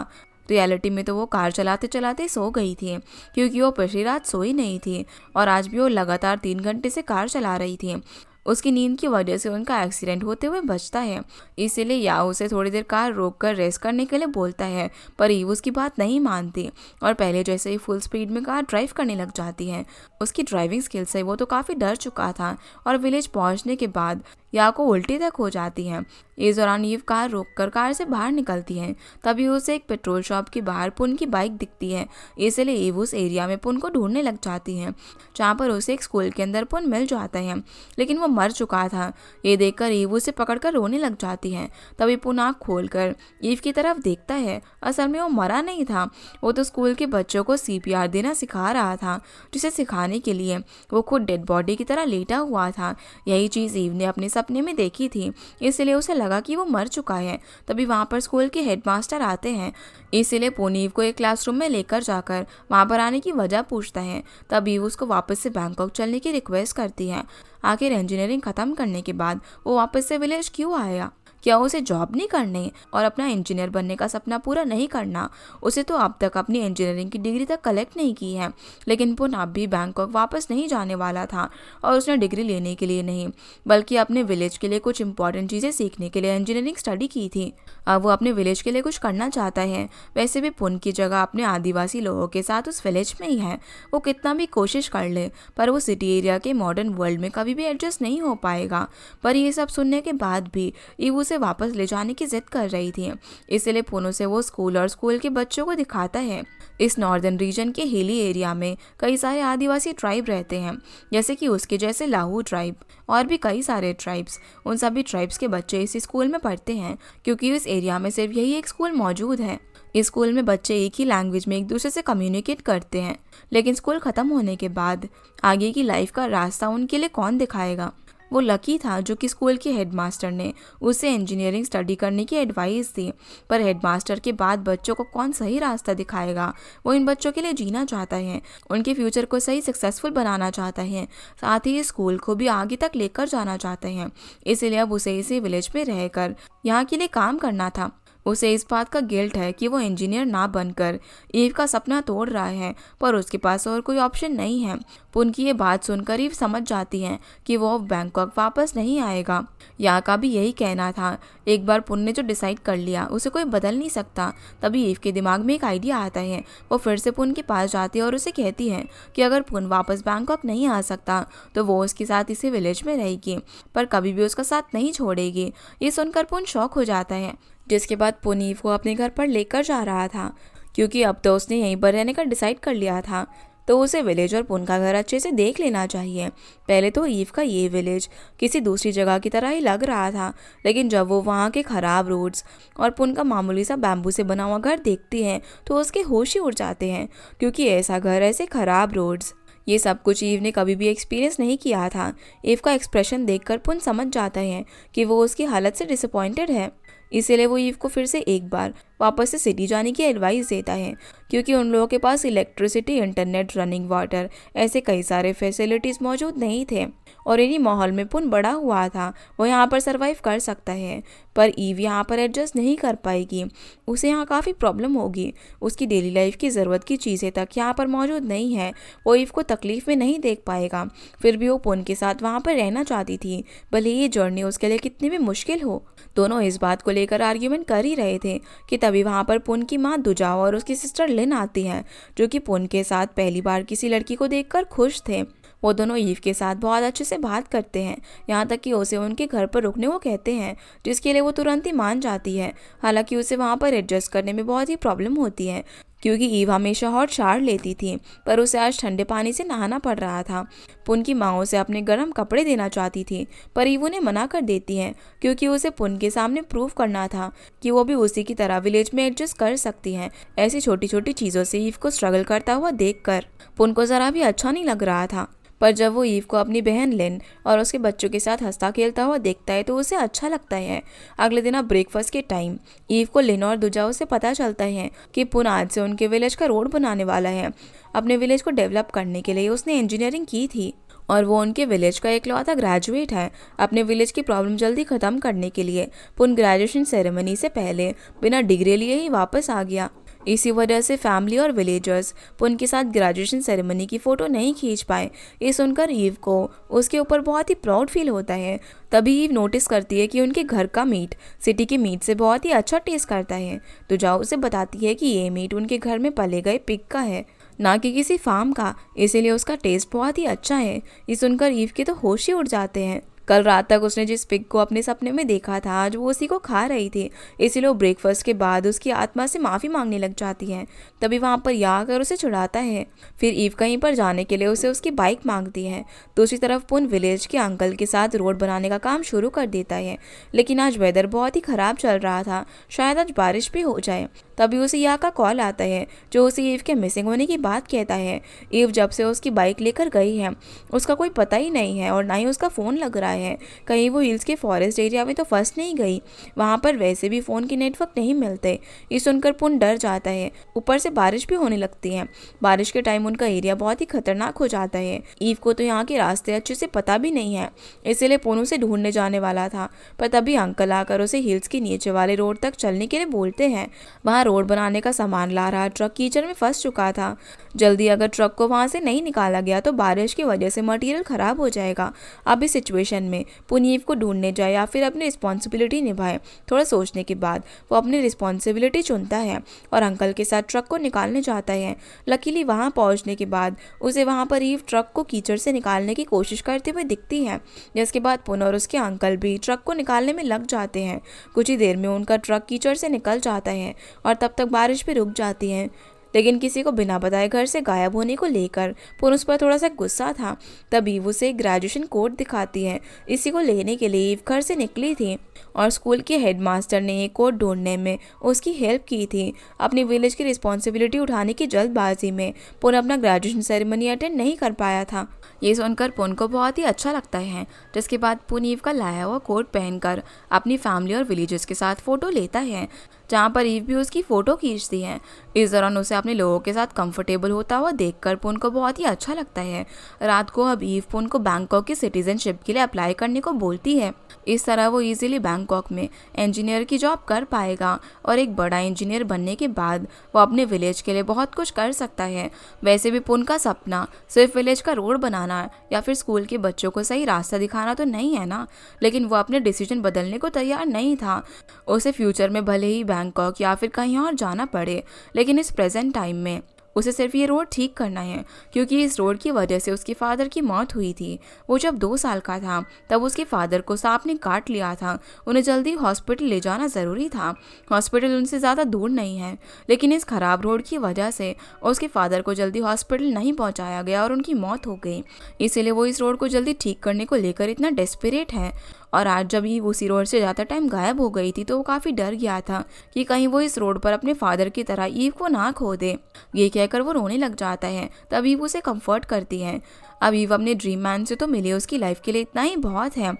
[SPEAKER 1] रियलिटी में तो वो कार चलाते चलाते सो गई थी, क्योंकि वो पिछली रात सोई नहीं थी और आज भी वो लगातार 3 घंटे से कार चला रही थी। उसकी नींद की वजह से उनका एक्सीडेंट होते हुए बचता है। इसीलिए या उसे थोड़ी देर कार रोककर रेस्ट करने के लिए बोलता है, पर ईव उसकी बात नहीं मानती और पहले जैसे ही फुल स्पीड में कार ड्राइव करने लग जाती है। उसकी ड्राइविंग स्किल से वो तो काफ़ी डर चुका था और विलेज पहुंचने के बाद या को उल्टी तक हो जाती है। इस दौरान ईव कार रोककर कार से बाहर निकलती है। तभी उसे एक पेट्रोल शॉप के बाहर पुन की बाइक दिखती है। इसलिए ईव उस एरिया में पुन को ढूंढने लग जाती है, जहाँ पर उसे एक स्कूल के अंदर पुन मिल जाता है, लेकिन वो मर चुका था। ये देखकर ईव उसे पकड़कर रोने लग जाती है। तभी पुन आँख खोलकर ईव की तरफ देखता है। असल में वो मरा नहीं था, वो तो स्कूल के बच्चों को CPR देना सिखा रहा था, जिसे सिखाने के लिए वो खुद डेड बॉडी की तरह लेटा हुआ था। यही चीज़ ईव ने अपने सपने में देखी थी, इसलिए उसे लगा कि वो मर चुका है। तभी वहाँ पर स्कूल के हेडमास्टर आते हैं। इसीलिए पुन ईव को एक क्लासरूम में लेकर जाकर वहाँ पर आने की वजह पूछता है। तभी ईव उसको वापस से बैंकॉक चलने की रिक्वेस्ट करती है। आखिर इंजीनियरिंग खत्म करने के बाद वो वापस से विलेज क्यों आया? क्या उसे जॉब नहीं करने और अपना इंजीनियर बनने का सपना पूरा नहीं करना? उसे तो अब तक अपनी इंजीनियरिंग की डिग्री तक कलेक्ट नहीं की है। लेकिन पुन अब भी बैंकॉक वापस नहीं जाने वाला था और उसने डिग्री लेने के लिए नहीं, बल्कि अपने विलेज के लिए कुछ इंपॉर्टेंट चीज़ें सीखने के लिए इंजीनियरिंग स्टडी की थी। अब वो अपने विलेज के लिए कुछ करना चाहता है। वैसे भी पुन की जगह अपने आदिवासी लोगों के साथ उस विलेज में ही है। वो कितना भी कोशिश कर ले, पर वो सिटी एरिया के मॉडर्न वर्ल्ड में कभी भी एडजस्ट नहीं हो पाएगा। पर ये सब सुनने के बाद भी ईव उसे वापस ले जाने की जिद कर रही थी। इसलिए पुन उसे वो स्कूल और स्कूल के बच्चों को दिखाता है। इस नॉर्दर्न रीजन के हिली एरिया में कई सारे आदिवासी ट्राइब रहते हैं, जैसे कि उसके जैसे लाहू ट्राइब और भी कई सारे ट्राइब्स। उन सभी ट्राइब्स के बच्चे इस स्कूल में पढ़ते हैं, क्योंकि इस एरिया में सिर्फ यही एक स्कूल मौजूद है। इस स्कूल में बच्चे एक ही लैंग्वेज में एक दूसरे से कम्युनिकेट करते हैं। लेकिन स्कूल ख़त्म होने के बाद आगे की लाइफ का रास्ता उनके लिए कौन दिखाएगा? वो लकी था जो कि स्कूल के हेडमास्टर ने उसे इंजीनियरिंग स्टडी करने की एडवाइस दी। पर हेडमास्टर के बाद बच्चों को कौन सही रास्ता दिखाएगा? वो इन बच्चों के लिए जीना चाहता है, उनके फ्यूचर को सही सक्सेसफुल बनाना चाहता है, साथ ही स्कूल को भी आगे तक लेकर जाना चाहता है। इसलिए अब उसे इसी विलेज में रहकर यहाँ के लिए काम करना था। उसे इस बात का गिल्ट है कि वो इंजीनियर ना बनकर ईव का सपना तोड़ रहा है, पर उसके पास और कोई ऑप्शन नहीं है। पुन की ये बात सुनकर ईव समझ जाती है कि वो बैंकॉक वापस नहीं आएगा। यहाँ का भी यही कहना था। एक बार पुन ने जो डिसाइड कर लिया उसे कोई बदल नहीं सकता। तभी ईव के दिमाग में एक आइडिया आता है। वो फिर से पुन के पास जाती है और उसे कहती है कि अगर पुन वापस बैंकॉक नहीं आ सकता तो वो उसके साथ इसी विलेज में रहेगी, पर कभी भी उसका साथ नहीं छोड़ेगी। ये सुनकर पुन शॉक हो जाता है, जिसके बाद पुन ईव को अपने घर पर लेकर जा रहा था, क्योंकि अब तो उसने यहीं पर रहने का डिसाइड कर लिया था। तो उसे विलेज और पुन का घर अच्छे से देख लेना चाहिए। पहले तो ईव का ये विलेज किसी दूसरी जगह की तरह ही लग रहा था, लेकिन जब वो वहाँ के ख़राब रोड्स और पुन का मामूली सा बैम्बू से बना हुआ घर देखती है तो उसके होश ही उड़ जाते हैं, क्योंकि ऐसा घर, ऐसे ख़राब रोड्स, ये सब कुछ ईव ने कभी भी एक्सपीरियंस नहीं किया था। ईव का एक्सप्रेशन देखकर पुन समझ जाता है कि वो उसकी हालत से डिसअपॉइंटेड है। इसीलिए वो ईव को फिर से एक बार वापस से सिटी जाने की एडवाइस देता है, क्योंकि उन लोगों के पास इलेक्ट्रिसिटी, इंटरनेट, रनिंग वाटर ऐसे कई सारे फैसिलिटीज़ मौजूद नहीं थे और इन्हीं माहौल में पुन बड़ा हुआ था। वो यहाँ पर सरवाइव कर सकता है, पर ईव यहाँ पर एडजस्ट नहीं कर पाएगी। उसे यहाँ काफ़ी प्रॉब्लम होगी। उसकी डेली लाइफ की ज़रूरत की चीज़ें तक यहाँ पर मौजूद नहीं है। वो ईव को तकलीफ में नहीं देख पाएगा। फिर भी वो पुन के साथ वहाँ पर रहना चाहती थी, भले ये जर्नी उसके लिए कितनी भी मुश्किल हो। दोनों इस बात को लेकर आर्ग्यूमेंट कर ही रहे थे कि तभी वहाँ पर पुन की माँ दुजाओ और उसकी सिस्टर लिन आती है, जो कि पुन के साथ पहली बार किसी लड़की को देखकर खुश थे। वो दोनों ईव के साथ बहुत अच्छे से बात करते हैं, यहाँ तक कि उसे उनके घर पर रुकने को कहते हैं, जिसके लिए वो तुरंत ही मान जाती है। हालांकि उसे वहाँ पर एडजस्ट करने में बहुत ही प्रॉब्लम होती है, क्योंकि ईव हमेशा हॉट शावर लेती थी, पर उसे आज ठंडे पानी से नहाना पड़ रहा था। पुन की माँ उसे अपने गर्म कपड़े देना चाहती थी, पर ईव उन्हें मना कर देती है, क्योंकि उसे पुन के सामने प्रूव करना था कि वो भी उसी की तरह विलेज में एडजस्ट कर सकती हैं। ऐसी छोटी छोटी चीज़ों से ईव को स्ट्रगल करता हुआ देखकर पुन को ज़रा भी अच्छा नहीं लग रहा था। पर जब वो ईव को अपनी बहन लिन और उसके बच्चों के साथ हंसता खेलता हुआ देखता है तो उसे अच्छा लगता है। अगले दिन अब ब्रेकफास्ट के टाइम ईव को लिन और दुजाओ से पता चलता है कि पुन आज से उनके विलेज का रोड बनाने वाला है। अपने विलेज को डेवलप करने के लिए उसने इंजीनियरिंग की थी और वो उनके विलेज का इकलौता ग्रेजुएट है। अपने विलेज की प्रॉब्लम जल्दी ख़त्म करने के लिए पुन ग्रेजुएशन सेरेमनी से पहले बिना डिग्री लिए ही वापस आ गया। इसी वजह से फैमिली और विलेजर्स पुन के साथ ग्रेजुएशन सेरेमनी की फ़ोटो नहीं खींच पाए। ये सुनकर ईव को उसके ऊपर बहुत ही प्राउड फील होता है। तभी ईव नोटिस करती है कि उनके घर का मीट सिटी के मीट से बहुत ही अच्छा टेस्ट करता है। तो जाओ उसे बताती है कि ये मीट उनके घर में पले गए पिग का है, ना कि किसी फार्म का, इसीलिए उसका टेस्ट बहुत ही अच्छा है। ये सुनकर ईव के तो होश ही उड़ जाते हैं। कल रात तक उसने जिस पिग को अपने सपने में देखा था आज वो उसी को खा रही थी, इसीलिए वो ब्रेकफास्ट के बाद उसकी आत्मा से माफ़ी मांगने लग जाती है। तभी वहाँ पर या आकर उसे छुड़ाता है। फिर ईव कहीं पर जाने के लिए उसे उसकी बाइक मांगती है। दूसरी तरफ पुन विलेज के अंकल के साथ रोड बनाने का काम शुरू कर देता है, लेकिन आज वेदर बहुत ही ख़राब चल रहा था, शायद आज बारिश भी हो जाए। तभी उसे या का कॉल आता है, जो उसे ईव के मिसिंग होने की बात कहता है। ईव जब से उसकी बाइक लेकर गई है उसका कोई पता ही नहीं है और ना ही उसका फ़ोन लग रहा है। कहीं वो हिल्स के फॉरेस्ट एरिया में तो फंस नहीं गई, वहाँ पर वैसे भी फ़ोन के नेटवर्क नहीं मिलते। ये सुनकर पुन डर जाता है। ऊपर से बारिश भी होने लगती है। बारिश के टाइम उनका एरिया बहुत ही खतरनाक हो जाता है। ईव को तो यहाँ के रास्ते अच्छे से पता भी नहीं है, इसीलिए पुन उसे ढूंढने जाने वाला था। पर तभी अंकल आकर उसे हिल्स के नीचे वाले रोड तक चलने के लिए बोलते हैं। वहाँ रोड बनाने का सामान ला रहा ट्रक कीचड़ में फंस चुका था। जल्दी अगर ट्रक को वहाँ से नहीं निकाला गया तो बारिश की वजह से मटेरियल ख़राब हो जाएगा। अब इस सिचुएशन में पुन ईव को ढूंढने जाए या फिर अपनी रिस्पॉन्सिबिलिटी निभाए। थोड़ा सोचने के बाद वो अपनी रिस्पॉन्सिबिलिटी चुनता है और अंकल के साथ ट्रक को निकालने जाता है। लकीली वहाँ पहुँचने के बाद उसे वहाँ पर ईव ट्रक को कीचड़ से निकालने की कोशिश करते हुए दिखती है, जिसके बाद पुन और उसके अंकल भी ट्रक को निकालने में लग जाते हैं। कुछ ही देर में उनका ट्रक कीचड़ से निकल जाता है और तब तक बारिश भी रुक जाती है। लेकिन किसी को बिना बताए घर से गायब होने को लेकर पुन उस पर थोड़ा सा गुस्सा था। तभी वो उसे ग्रेजुएशन कोड दिखाती है। इसी को लेने के लिए ईव घर से निकली थी और स्कूल के हेडमास्टर ने ये कोड ढूंढने में उसकी हेल्प की थी। अपनी विलेज की रिस्पॉन्सिबिलिटी उठाने की जल्दबाजी में पुन अपना ग्रेजुएशन सेरेमनी अटेंड नहीं कर पाया था। ये सुनकर पुन को बहुत ही अच्छा लगता है, जिसके बाद पुन ईव का लाया हुआ कोट पहनकर अपनी फैमिली और विलेजर्स के साथ फ़ोटो लेता है, जहाँ पर ईव भी उसकी फ़ोटो खींचती है। इस दौरान उसे अपने लोगों के साथ कंफर्टेबल होता हुआ देखकर पुन को बहुत ही अच्छा लगता है। रात को अब ईव पुन को बैंकॉक की सिटीजनशिप के लिए अप्लाई करने को बोलती है। इस तरह वो इजीली बैंकॉक में इंजीनियर की जॉब कर पाएगा और एक बड़ा इंजीनियर बनने के बाद वो अपने विलेज के लिए बहुत कुछ कर सकता है। वैसे भी पुन का सपना सिर्फ विलेज का रोड बनाना या फिर स्कूल के बच्चों को सही रास्ता दिखाना तो नहीं है ना, लेकिन वो अपने डिसीजन बदलने को तैयार नहीं था। उसे फ्यूचर में भले ही बैंकॉक या फिर कहीं और जाना पड़े, लेकिन इस प्रेजेंट टाइम में उसे सिर्फ ये रोड ठीक करना है, क्योंकि इस रोड की वजह से उसके फादर की मौत हुई थी। वो जब 2 साल का था तब उसके फादर को सांप ने काट लिया था। उन्हें जल्दी हॉस्पिटल ले जाना ज़रूरी था। हॉस्पिटल उनसे ज़्यादा दूर नहीं है, लेकिन इस ख़राब रोड की वजह से उसके फादर को जल्दी हॉस्पिटल नहीं पहुँचाया गया और उनकी मौत हो गई। इसीलिए वो इस रोड को जल्दी ठीक करने को लेकर इतना डेस्परेट है। और आज जब ईव उसी रोड से ज़्यादा टाइम गायब हो गई थी तो वो काफ़ी डर गया था कि कहीं वो इस रोड पर अपने फादर की तरह ईव को ना खो दे। ये कहकर वो रोने लग जाता है। तब ईव उसे कंफर्ट करती है। अब ईव अपने ड्रीम मैन से तो मिली, उसकी लाइफ के लिए इतना ही बहुत है।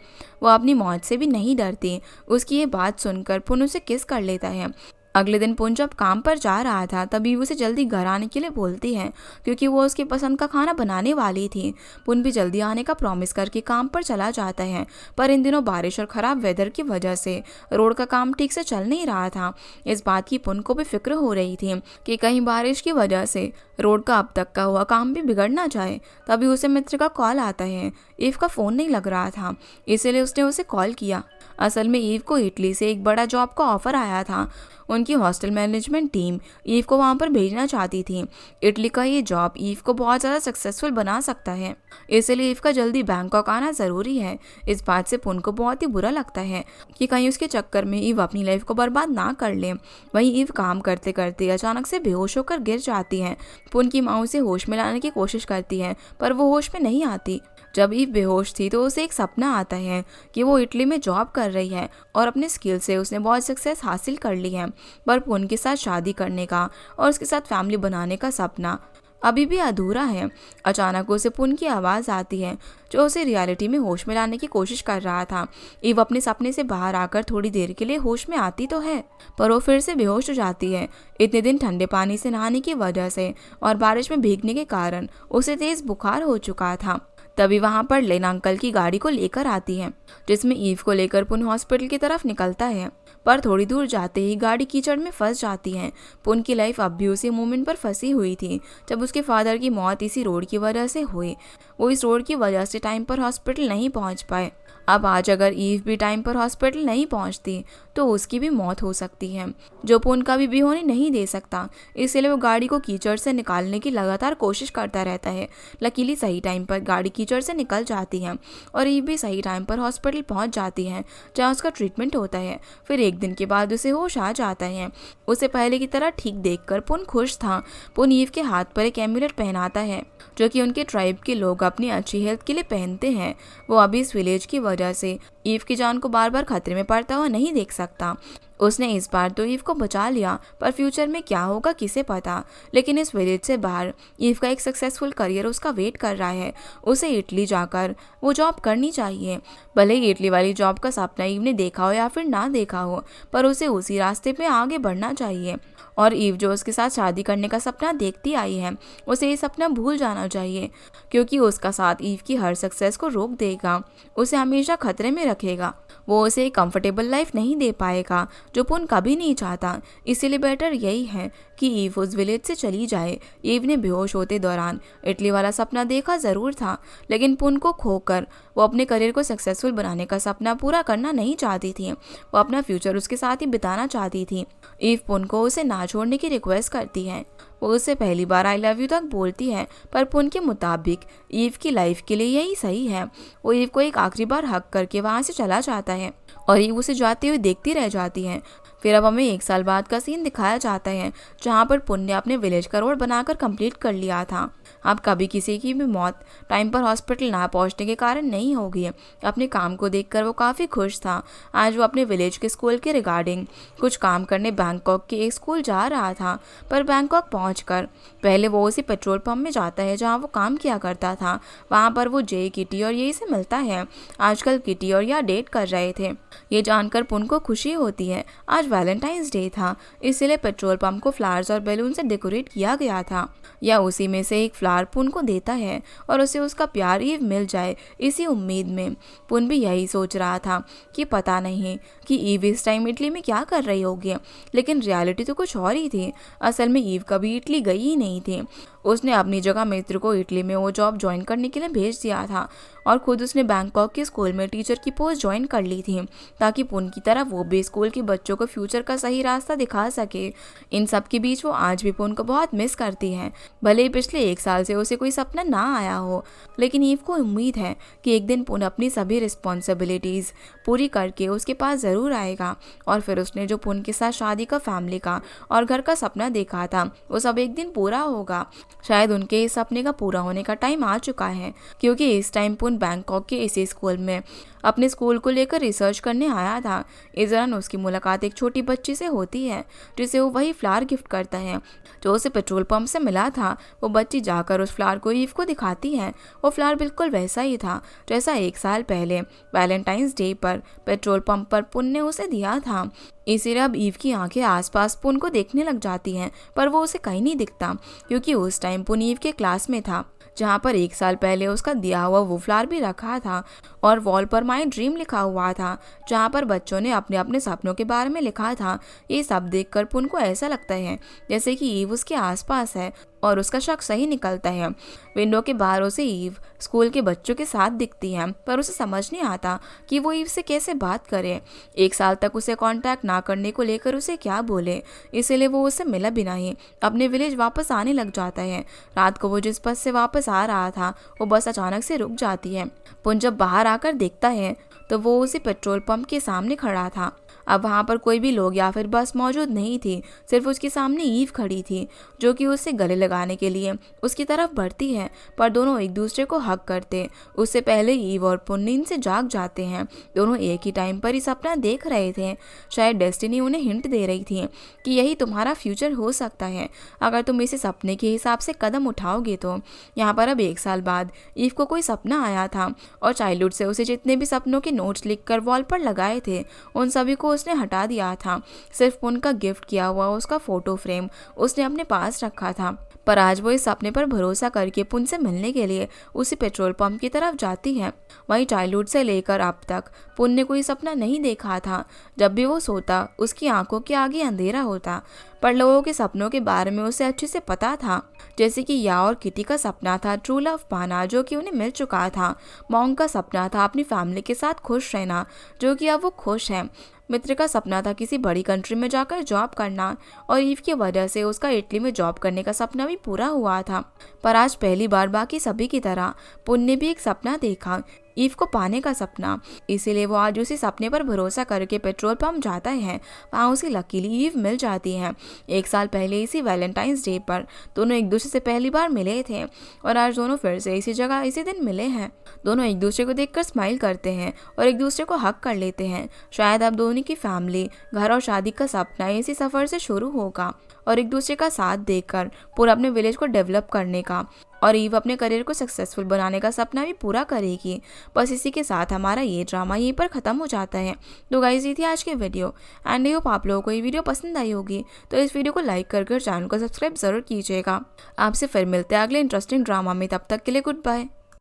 [SPEAKER 1] वो अपनी मौत से भी नहीं डरती। उसकी ये बात सुनकर पुन उसे किस कर लेता है। अगले दिन पुन जब काम पर जा रहा था तभी उसे जल्दी घर आने के लिए बोलती है क्योंकि वो उसकी पसंद का खाना बनाने वाली थी। पुन भी जल्दी आने का प्रॉमिस करके काम पर चला जाता है, पर इन दिनों बारिश और ख़राब वेदर की वजह से रोड का काम ठीक से चल नहीं रहा था। इस बात की पुन को भी फिक्र हो रही थी कि कहीं बारिश की वजह से रोड का अब तक का हुआ काम भी बिगड़ ना जाए। तभी उसे मित्र का कॉल आता है। ईव का फ़ोन नहीं लग रहा था, इसीलिए उसने उसे कॉल किया। असल में ईव को इटली से एक बड़ा जॉब का ऑफर आया था। उनकी हॉस्टल मैनेजमेंट टीम ईव को वहां पर भेजना चाहती थी। इटली का ये जॉब ईव को बहुत ज़्यादा सक्सेसफुल बना सकता है, इसलिए ईव का जल्दी बैंकॉक आना ज़रूरी है। इस बात से पुन को बहुत ही बुरा लगता है कि कहीं उसके चक्कर में ईव अपनी लाइफ को बर्बाद ना कर ले। वहीं ईव काम करते करते अचानक से बेहोश होकर गिर जाती है। पुन की माँ उसे होश में लाने की कोशिश करती है, पर वो होश में नहीं आती। जब ईव बेहोश थी तो उसे एक सपना आता है कि वो इटली में जॉब कर रही है और अपने स्किल से उसने बहुत सक्सेस हासिल कर ली है। पर पुन के साथ शादी करने का और उसके साथ फैमिली बनाने का सपना अभी भी अधूरा है। अचानक उसे पुन की आवाज़ आती है जो उसे रियलिटी में होश में लाने की कोशिश कर रहा था। ईव अपने सपने से बाहर आकर थोड़ी देर के लिए होश में आती तो है, पर वो फिर से बेहोश हो जाती है। इतने दिन ठंडे पानी से नहाने की वजह से और बारिश में भीगने के कारण उसे तेज बुखार हो चुका था। तभी वहां पर लेना अंकल की गाड़ी को लेकर आती है, जिसमें ईव को लेकर पुन हॉस्पिटल की तरफ निकलता है। पर थोड़ी दूर जाते ही गाड़ी कीचड़ में फंस जाती है। पुन की लाइफ अब भी उसी मोमेंट पर फंसी हुई थी जब उसके फादर की मौत इसी रोड की वजह से हुई। वो इस रोड की वजह से टाइम पर हॉस्पिटल नहीं पहुंच पाए। अब आज अगर ईव भी टाइम पर हॉस्पिटल नहीं पहुंचती तो उसकी भी मौत हो सकती है, जो पुन कभी भी होने नहीं दे सकता। इसलिए वो गाड़ी को कीचड़ से निकालने की लगातार कोशिश करता रहता है। लकीली सही टाइम पर गाड़ी कीचड़ से निकल जाती है और ईव भी सही टाइम पर हॉस्पिटल पहुंच जाती है, जहां उसका ट्रीटमेंट होता है। फिर एक दिन के बाद उसे होश आ जाता है। उसे पहले की तरह ठीक देखकर पुन खुश था। पुन ईव के हाथ पर एक एम्यूलेट पहनाता है जो कि उनके ट्राइब के लोग अपनी अच्छी हेल्थ के लिए पहनते हैं। वो अभी इस विलेज की वजह से ईव की जान को बार बार खतरे में पड़ता हुआ नहीं देख सकता। उसने इस बार तो ईव को बचा लिया, पर फ्यूचर में क्या होगा किसे पता। लेकिन इस विलेज से बाहर ईव का एक सक्सेसफुल करियर उसका वेट कर रहा है। उसे इटली जाकर वो जॉब करनी चाहिए। भले ही इटली वाली जॉब का सपना ईव ने देखा हो या फिर ना देखा हो, पर उसे उसी रास्ते पे आगे बढ़ना चाहिए। और ईव जो उसके साथ शादी करने का सपना देखती आई है, उसे ये सपना भूल जाना चाहिए, क्योंकि उसका साथ ईव की हर सक्सेस को रोक देगा, उसे हमेशा खतरे में रखेगा। वो उसे एक कंफर्टेबल लाइफ नहीं दे पाएगा जो पुन कभी नहीं चाहता। इसीलिए बेटर यही है कि ईव उस विलेज से चली जाए। ईव ने बेहोश होते दौरान इटली वाला सपना देखा ज़रूर था, लेकिन पुन को खोकर वो अपने करियर को सक्सेसफुल बनाने का सपना पूरा करना नहीं चाहती थी। वो अपना फ्यूचर उसके साथ ही बिताना चाहती थी। ईव पुन को उसे ना छोड़ने की रिक्वेस्ट करती है। वो उससे पहली बार आई लव यू तक बोलती है, पर पुन के मुताबिक ईव की लाइफ के लिए यही सही है। वो ईव को एक आखिरी बार हक करके वहाँ से चला जाता है और ईव उसे जाते हुए देखती रह जाती है। फिर अब हमें 1 साल बाद का सीन दिखाया जाता है, जहाँ पर पुन ने अपने विलेज का रोड बनाकर कंप्लीट कर लिया था। अब कभी किसी की भी मौत टाइम पर हॉस्पिटल ना पहुंचने के कारण नहीं होगी। अपने काम को देखकर वो काफ़ी खुश था। आज वो अपने विलेज के स्कूल के रिगार्डिंग कुछ काम करने बैंकॉक के एक स्कूल जा रहा था, पर बैंकॉक पहुंचकर पहले वो उसी पेट्रोल पंप में जाता है जहां वो काम किया करता था। वहां पर वो जे, किटी और यही से मिलता है। आजकल किटी और या डेट कर रहे थे। ये जानकर पुन को खुशी होती है। आज वैलेंटाइंस डे था, इसलिए पेट्रोल पंप को फ्लावर्स और बैलून से डेकोरेट किया गया था। या उसी में से एक फ्लावर पुन को देता है और उसे उसका प्यार ईव मिल जाए, इसी उम्मीद में। पुन भी यही सोच रहा था कि पता नहीं कि ईव इस टाइम इटली में क्या कर रही होगी, लेकिन रियलिटी तो कुछ और ही थी। असल में ईव कभी इटली गई ही नहीं थी। उसने अपनी जगह मित्र को इटली में वो जॉब ज्वाइन करने के लिए भेज दिया था और खुद उसने बैंकॉक के स्कूल में टीचर की पोस्ट ज्वाइन कर ली थी, ताकि पुन की तरह वो भी स्कूल के बच्चों को फ्यूचर का सही रास्ता दिखा सके। इन सब के बीच वो आज भी पुन को बहुत मिस करती है। भले ही पिछले 1 साल से उसे कोई सपना ना आया हो, लेकिन ईव को उम्मीद है कि एक दिन पुन अपनी सभी रिस्पॉन्सिबिलिटीज़ पूरी करके उसके पास ज़रूर आएगा। और फिर उसने जो पुन के साथ शादी का, फैमिली का और घर का सपना देखा था, वो सब एक दिन पूरा होगा। शायद उनके इस सपने का पूरा होने का टाइम आ चुका है, क्योंकि इस टाइम पुन बैंकॉक के इसी स्कूल में अपने स्कूल को लेकर रिसर्च करने आया था। इस दौरान उसकी मुलाकात एक छोटी बच्ची से होती है जिसे वो वही फ्लावर गिफ्ट करता है जो उसे पेट्रोल पंप से मिला था। वो बच्ची जाकर उस फ्लावर को ईव को दिखाती है। वो फ्लावर बिल्कुल वैसा ही था जैसा 1 साल पहले वैलेंटाइंस डे पर पेट्रोल पंप पर पुन ने उसे दिया था। इसीलिए अब ईव की आंखें आसपास पुन को देखने लग जाती हैं, पर वो उसे कहीं नहीं दिखता क्योंकि उस टाइम पुन ईव के क्लास में था जहाँ पर 1 साल पहले उसका दिया हुआ वो फ्लावर भी रखा था और वॉल पर माई ड्रीम लिखा हुआ था जहाँ पर बच्चों ने अपने अपने सपनों के बारे में लिखा था। ये सब देखकर पुन को ऐसा लगता है जैसे कि ईव उसके आसपास है और उसका शक सही निकलता है। विंडो के बाहर उसे ईव स्कूल के बच्चों के साथ दिखती है, पर उसे समझ नहीं आता कि वो ईव से कैसे बात करे। 1 साल तक उसे कांटेक्ट ना करने को लेकर उसे क्या बोले, इसीलिए वो उसे मिला बिना ही अपने विलेज वापस आने लग जाता है। रात को वो जिस बस से वापस आ रहा था वो बस अचानक से रुक जाती है। पुन जब बाहर आकर देखता है तो वो उसी पेट्रोल पंप के सामने खड़ा था। अब वहाँ पर कोई भी लोग या फिर बस मौजूद नहीं थी, सिर्फ उसके सामने ईव खड़ी थी जो कि उससे गले लगाने के लिए उसकी तरफ बढ़ती है, पर दोनों एक दूसरे को हक करते उससे पहले ईव और पुन नींद से जाग जाते हैं। दोनों एक ही टाइम पर ही सपना देख रहे थे। शायद डेस्टिनी उन्हें हिंट दे रही थी कि यही तुम्हारा फ्यूचर हो सकता है अगर तुम इसे सपने के हिसाब से कदम उठाओगे तो। यहाँ पर अब 1 साल बाद ईव को कोई सपना आया था और चाइल्डहुड से उसे जितने भी सपनों के नोट्स लिखकर वॉल पर लगाए थे उन सभी को उसने हटा दिया था। सिर्फ उनका गिफ्ट किया हुआ उसका फोटो फ्रेम उसने अपने पास रखा था। पर आज वो इस सपने पर भरोसा करके पुन से मिलने के लिए उसी पेट्रोल पंप की तरफ जाती है। वहीं चाइल्डहुड से लेकर अब तक पुन ने कोई सपना नहीं देखा था। जब भी वो सोता उसकी आंखों के आगे अंधेरा होता, पर लोगों के सपनों के बारे में उसे अच्छे से पता था, जैसे कि या और किटी का सपना था ट्रू लव पाना जो कि उन्हें मिल चुका था। मॉन्ग का सपना था अपनी फैमिली के साथ खुश रहना जो कि अब वो खुश है। मित्र का सपना था किसी बड़ी कंट्री में जाकर जॉब करना और ईव की वजह से उसका इटली में जॉब करने का सपना भी पूरा हुआ था। पर आज पहली बार बाकी सभी की तरह पुन ने भी एक सपना देखा, ईव को पाने का सपना। इसीलिए वो आज उसी सपने पर भरोसा करके पेट्रोल पंप जाता है। वहाँ उसे लकीली ईव मिल जाती है। 1 साल पहले इसी वैलेंटाइंस डे पर दोनों एक दूसरे से पहली बार मिले थे और आज दोनों फिर से इसी जगह इसी दिन मिले हैं। दोनों एक दूसरे को देखकर स्माइल करते हैं और एक दूसरे को हक कर लेते हैं। शायद अब दोनों की फैमिली, घर और शादी का सपना इसी सफर से शुरू होगा और एक दूसरे का साथ देकर पूरा अपने विलेज को डेवलप करने का और ईव अपने करियर को सक्सेसफुल बनाने का सपना भी पूरा करेगी। बस इसी के साथ हमारा ये ड्रामा यहीं पर ख़त्म हो जाता है। तो गाइस ये थी आज की वीडियो एंड आई होप आप लोगों को ये वीडियो पसंद आई होगी। तो इस वीडियो को लाइक कर चैनल को सब्सक्राइब ज़रूर कीजिएगा। आपसे फिर मिलते हैं अगले इंटरेस्टिंग ड्रामा में। तब तक के लिए गुड बाय।